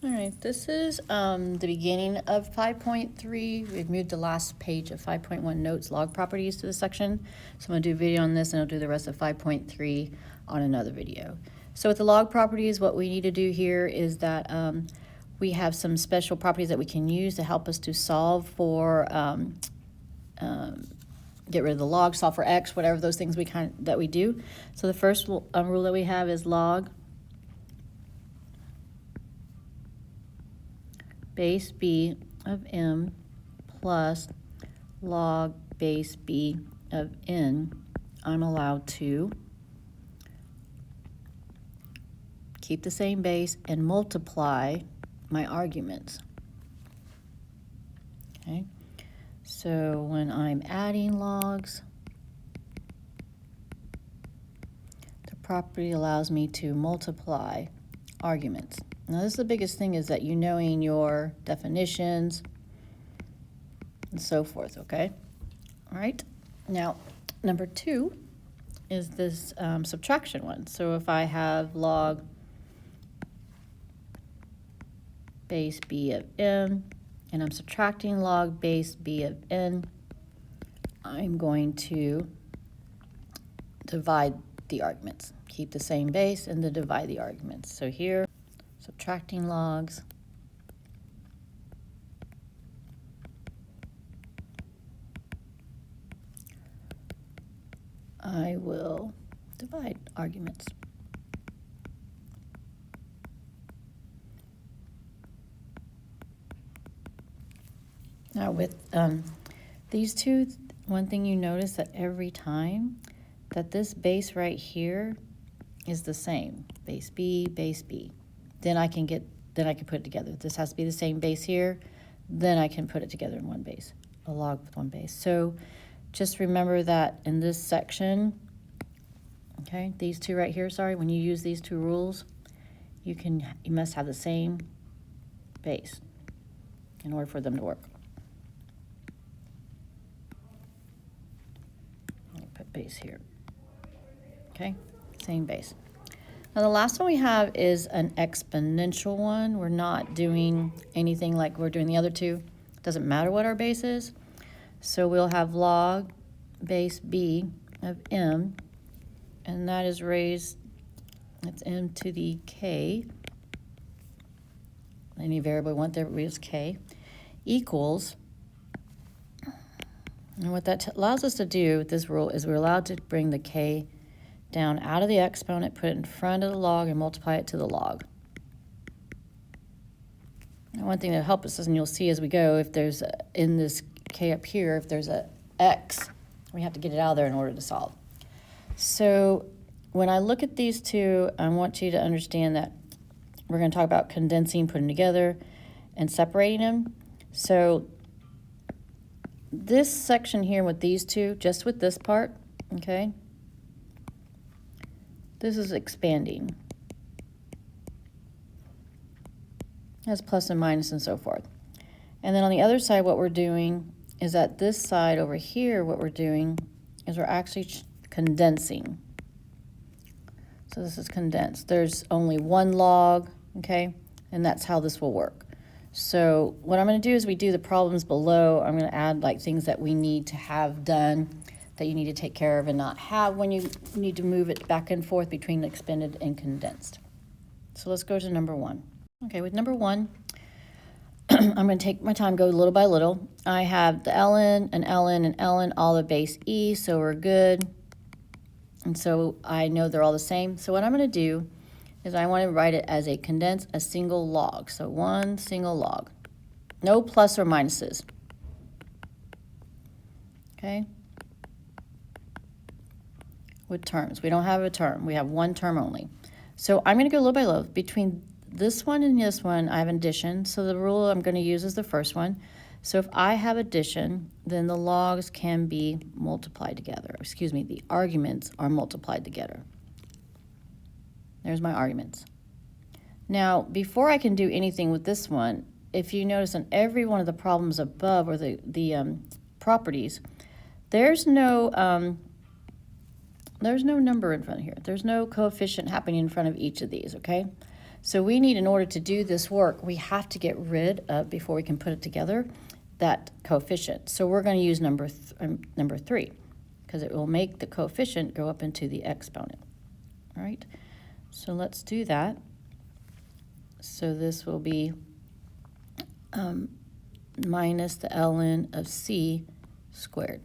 All right, this is the beginning of 5.3. We've moved the last page of 5.1 notes, log properties to this section. So I'm going to do a video on this and I'll do the rest of 5.3 on another video. So with the log properties, what we need to do here is that we have some special properties that we can use to help us to solve for, get rid of the log, solve for x, whatever those things that we do. So the first rule that we have is log base b of m plus log base b of n. I'm allowed to keep the same base and multiply my arguments. Okay, so when I'm adding logs, the property allows me to multiply arguments. Now this is the biggest thing, is that you knowing your definitions and so forth, okay? All right, now number 2 is this subtraction one. So if I have log base b of m and I'm subtracting log base b of n, I'm going to divide the arguments. Keep the same base and then divide the arguments. So here, subtracting logs I will divide arguments. Now with these two, one thing you notice that every time that this base right here is the same, base B, then I can put it together. This has to be the same base here, then I can put it together in one base, a log with one base. So just remember that in this section, okay, these two right here, sorry, when you use these two rules, you must have the same base in order for them to work. Let me put base here. Okay, same base. Now the last one we have is an exponential one. We're not doing anything like we're doing the other two. It doesn't matter what our base is. So we'll have log base b of m, and that is raised, that's m to the k. Any variable we want there is k, equals, and what that allows us to do with this rule is we're allowed to bring the k down out of the exponent, put it in front of the log, and multiply it to the log. And one thing that helps us is, and you'll see as we go, if there's in this k up here, if there's a x, we have to get it out of there in order to solve. So when I look at these two, I want you to understand that we're going to talk about condensing, putting together, and separating them. So this section here with these two, just with this part, okay, this is expanding. Has plus and minus and so forth. And then on the other side, what we're doing is that this side over here, what we're doing is we're actually condensing. So this is condensed. There's only one log, okay? And that's how this will work. So what I'm going to do is we do the problems below. I'm going to add like things that we need to have done, that you need to take care of and not have when you need to move it back and forth between expanded and condensed. So let's go to number 1. Okay, with number 1, I'm going to take my time, go little by little. I have the ln, an ln, and ln, all of base e, so we're good. And so I know they're all the same. So what I'm going to do is I want to write it as a single log. So one single log. No plus or minuses. Okay? With terms. We don't have a term. We have one term only. So I'm going to go little by little. Between this one and this one, I have an addition. So the rule I'm going to use is the first one. So if I have addition, then the logs can be multiplied together. Excuse me, the arguments are multiplied together. There's my arguments. Now, before I can do anything with this one, if you notice in every one of the problems above, or the properties, there's no number in front of here. There's no coefficient happening in front of each of these, okay? So we need, in order to do this work, we have to get rid of, before we can put it together, that coefficient. So we're going to use number 3, because it will make the coefficient go up into the exponent. All right, so let's do that. So this will be minus the ln of c squared.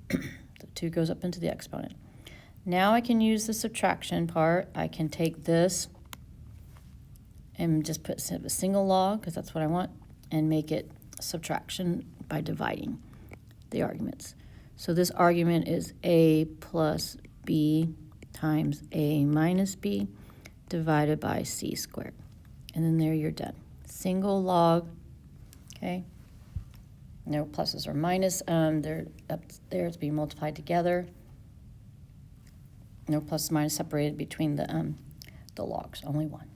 The 2 goes up into the exponent. Now I can use the subtraction part. I can take this and just put a single log, because that's what I want, and make it subtraction by dividing the arguments. So this argument is a plus b times a minus b divided by c squared. And then there you're done. Single log, okay? No pluses or minus. They're up there to be multiplied together. No plus minus separated between the logs, only one.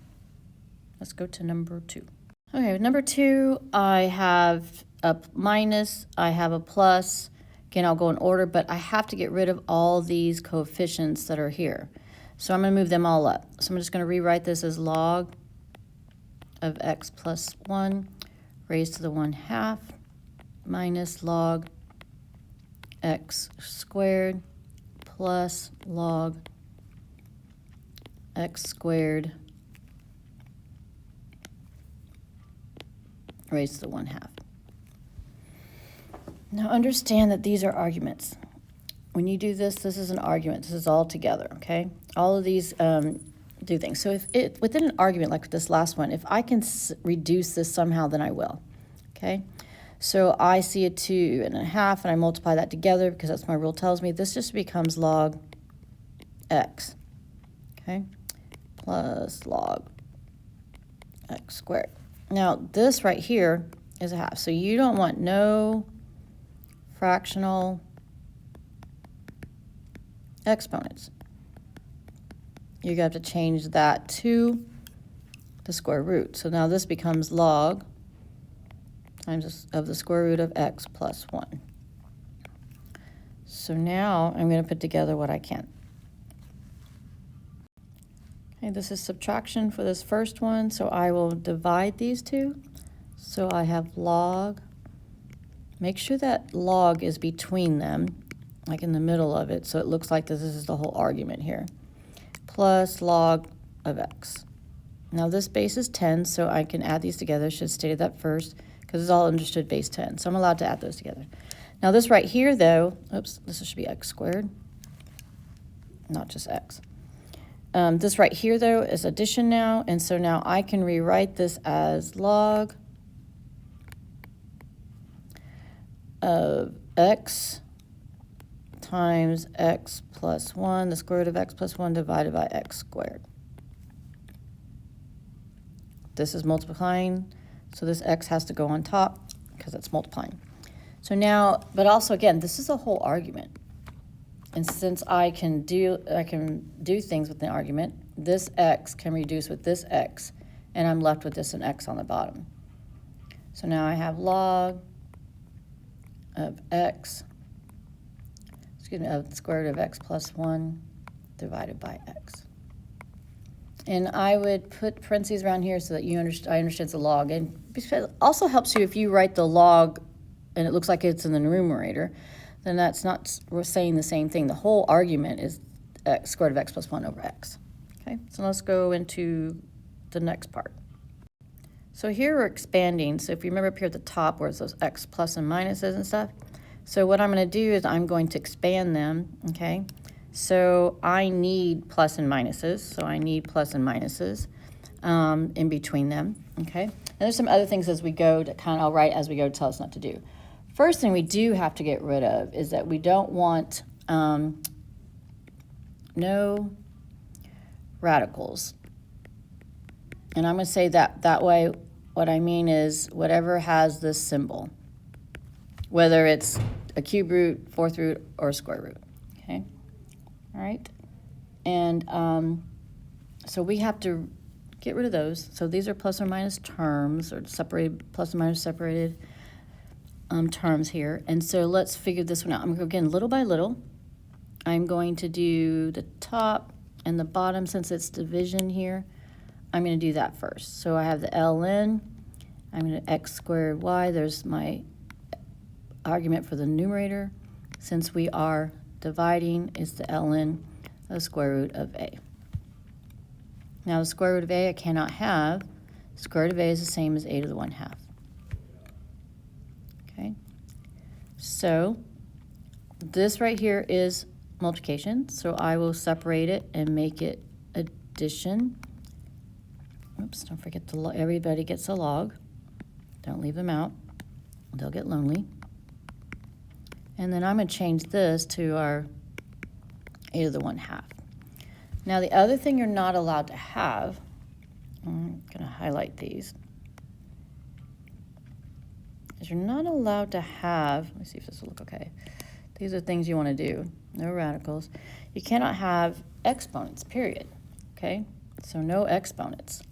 Let's go to number 2. Okay, number 2, I have a minus, I have a plus. Again, I'll go in order, but I have to get rid of all these coefficients that are here. So I'm going to move them all up. So I'm just going to rewrite this as log of x plus 1 raised to the 1/2 minus log x squared plus log x squared raised to the 1/2. Now understand that these are arguments. When you do this, this is an argument. This is all together, okay? All of these do things. So if it, within an argument like this last one, if I can reduce this somehow, then I will, okay? So I see a 2.5 and I multiply that together because that's what my rule tells me. This just becomes log x, okay? Plus log x squared. Now this right here is a half. So you don't want no fractional exponents. You're going to have to change that to the square root. So now this becomes log times of the square root of x plus 1. So now I'm going to put together what I can. Okay, this is subtraction for this first one, so I will divide these two. So I have log. Make sure that log is between them, like in the middle of it, so it looks like this is the whole argument here. Plus log of x. Now this base is 10, so I can add these together. Should have stated that first, because it's all understood base 10. So I'm allowed to add those together. Now this right here, though, oops, this should be x squared, not just x. This right here, though, is addition now, and so now I can rewrite this as log of x times x plus 1, the square root of x plus 1 divided by x squared. This is multiplying, so this x has to go on top because it's multiplying. So now, but also again, this is a whole argument. And since I can do things with the argument, this x can reduce with this x, and I'm left with this an x on the bottom. So now I have log of x, of the square root of x plus 1 divided by x. And I would put parentheses around here so that I understand it's a log. And it also helps you if you write the log and it looks like it's in the numerator, then that's not, we're saying the same thing. The whole argument is x, square root of x plus 1 over x. Okay, so let's go into the next part. So here we're expanding. So if you remember up here at the top where it's those x plus and minuses and stuff, so what I'm going to do is I'm going to expand them, okay? So I need plus and minuses, so I need plus and minuses in between them, okay? And there's some other things as we go to I'll write as we go to tell us not to do. First thing we do have to get rid of is that we don't want no radicals. And I'm going to say that way. What I mean is whatever has this symbol, whether it's a cube root, fourth root, or square root, okay? All right? And so we have to get rid of those. So these are plus or minus terms, or separated, plus or minus separated terms here. And so let's figure this one out. I'm going to go again little by little. I'm going to do the top and the bottom since it's division here. I'm going to do that first. So I have the ln. I'm going to x squared y. There's my argument for the numerator. Since we are dividing, it's the ln of the square root of a. Now the square root of a I cannot have. Square root of a is the same as a to the 1/2. Okay, so this right here is multiplication, so I will separate it and make it addition. Oops, don't forget everybody gets a log. Don't leave them out. They'll get lonely. And then I'm going to change this to our a to the 1/2. Now the other thing you're not allowed to have, I'm going to highlight these, is you're not allowed to have, let me see if this will look okay. These are things you want to do. No radicals. You cannot have exponents, period. Okay? So no exponents.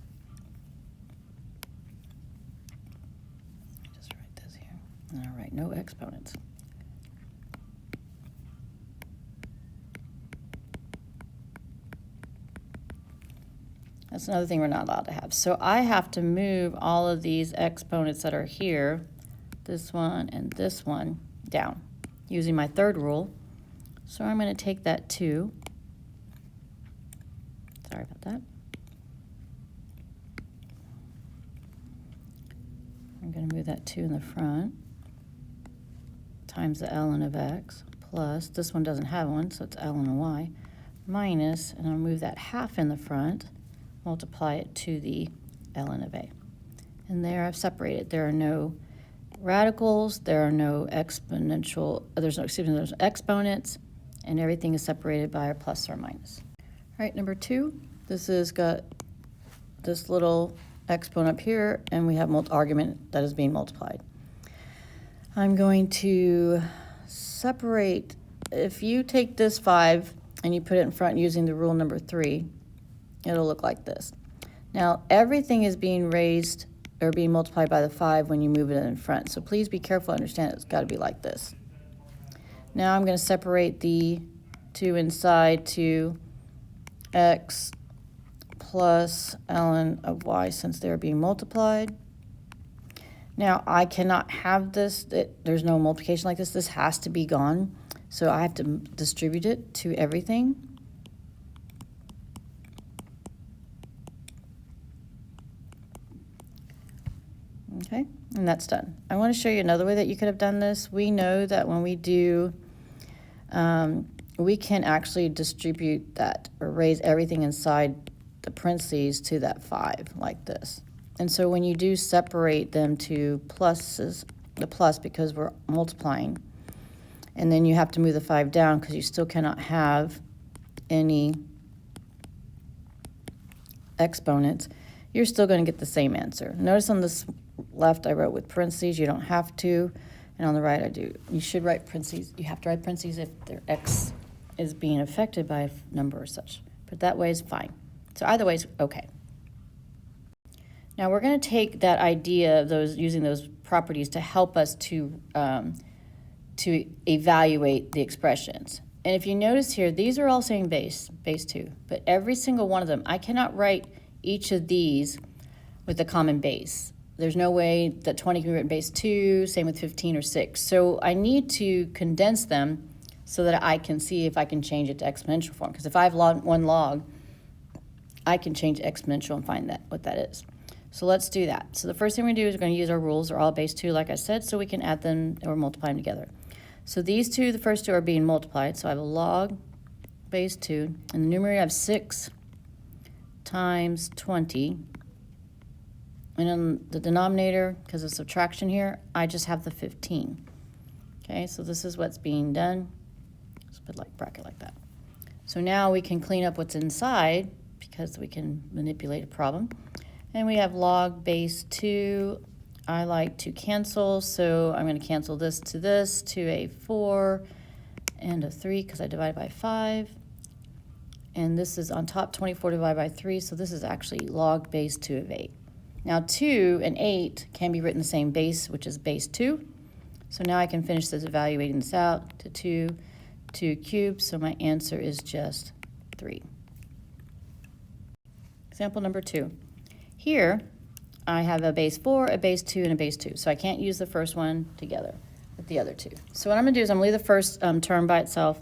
Just write this here. All right, no exponents. That's another thing we're not allowed to have. So I have to move all of these exponents that are here, this one and this one, down using my third rule. So I'm going to take that 2. Sorry about that. I'm going to move that 2 in the front times the ln of x plus, this one doesn't have one, so it's ln of y, minus, and I'll move that 1/2 in the front, multiply it to the ln of a. And there I've separated. There are no radicals, there are no exponential, there's exponents, and everything is separated by a plus or minus. All right, number 2, this has got this little exponent up here, and we have argument that is being multiplied. I'm going to separate, if you take this 5 and you put it in front using the rule number 3, it'll look like this. Now, everything is being raised or being multiplied by the 5 when you move it in front. So please be careful, understand it's got to be like this. Now I'm going to separate the 2 inside to x plus ln of y since they're being multiplied. Now I cannot have this, there's no multiplication like this. This has to be gone. So I have to distribute it to everything. Okay, and that's done. I want to show you another way that you could have done this. We know that when we do, we can actually distribute that or raise everything inside the parentheses to that 5 like this. And so when you do separate them to pluses, the plus because we're multiplying, and then you have to move the 5 down because you still cannot have any exponents, you're still going to get the same answer. Notice on this left I wrote with parentheses, you don't have to, and on the right I do. You should write parentheses, you have to write parentheses if their x is being affected by a number or such, but that way is fine. So either way is okay. Now we're going to take that idea of those, using those properties to help us to evaluate the expressions. And if you notice here, these are all saying base 2, but every single one of them, I cannot write each of these with a common base. There's no way that 20 can be written base 2, same with 15 or 6. So I need to condense them so that I can see if I can change it to exponential form. Because if I have one log, I can change exponential and find that what that is. So let's do that. So the first thing we do is we're going to use our rules. They're all base 2, like I said, so we can add them or multiply them together. So these two, the first two are being multiplied. So I have a log base 2. In the numerator I have 6 times 20. And in the denominator, because of subtraction here, I just have the 15. Okay, so this is what's being done. Just put like bracket like that. So now we can clean up what's inside because we can manipulate a problem. And we have log base 2. I like to cancel, so I'm going to cancel this to a 4 and a 3 because I divided by 5. And this is on top 24 divided by 3, so this is actually log base 2 of 8. Now 2 and 8 can be written the same base, which is base 2. So now I can finish this evaluating this out to 2 cubed, so my answer is just 3. Example number 2. Here, I have a base 4, a base 2, and a base 2. So I can't use the first one together with the other two. So what I'm going to do is I'm going to leave the first term by itself,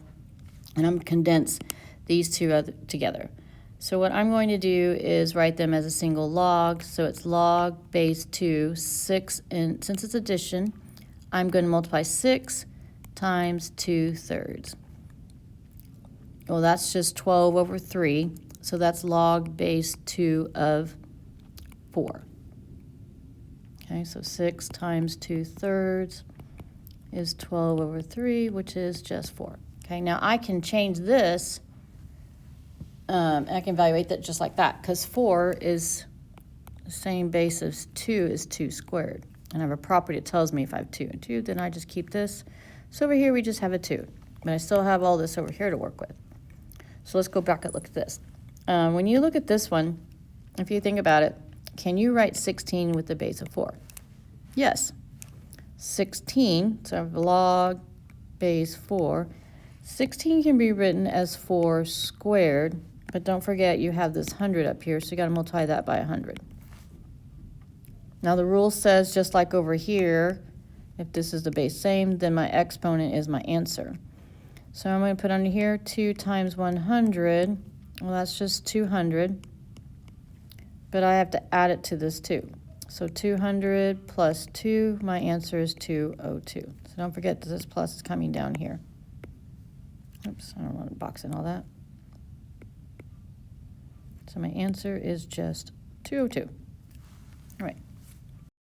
and I'm going to condense these two together. So what I'm going to do is write them as a single log. So it's log base 2, 6, and since it's addition, I'm going to multiply 6 times 2/3. Well, that's just 12 over 3. So that's log base 2 of 4. Okay, so 6 times 2/3 is 12 over 3, which is just 4. Okay, now I can change this, and I can evaluate that just like that, because 4 is the same base as 2 is 2 squared. And I have a property that tells me if I have 2 and 2, then I just keep this. So over here we just have a 2, but I still have all this over here to work with. So let's go back and look at this. When you look at this one, if you think about it, can you write 16 with the base of 4? Yes. 16, so I have log base 4. 16 can be written as 4 squared, but don't forget you have this 100 up here, so you got to multiply that by 100. Now the rule says, just like over here, if this is the base same, then my exponent is my answer. So I'm going to put under here 2 times 100. Well, that's just 200. But I have to add it to this too. So 200 plus 2, my answer is 202. So don't forget that this plus is coming down here. Oops, I don't want to box in all that. So my answer is just 202.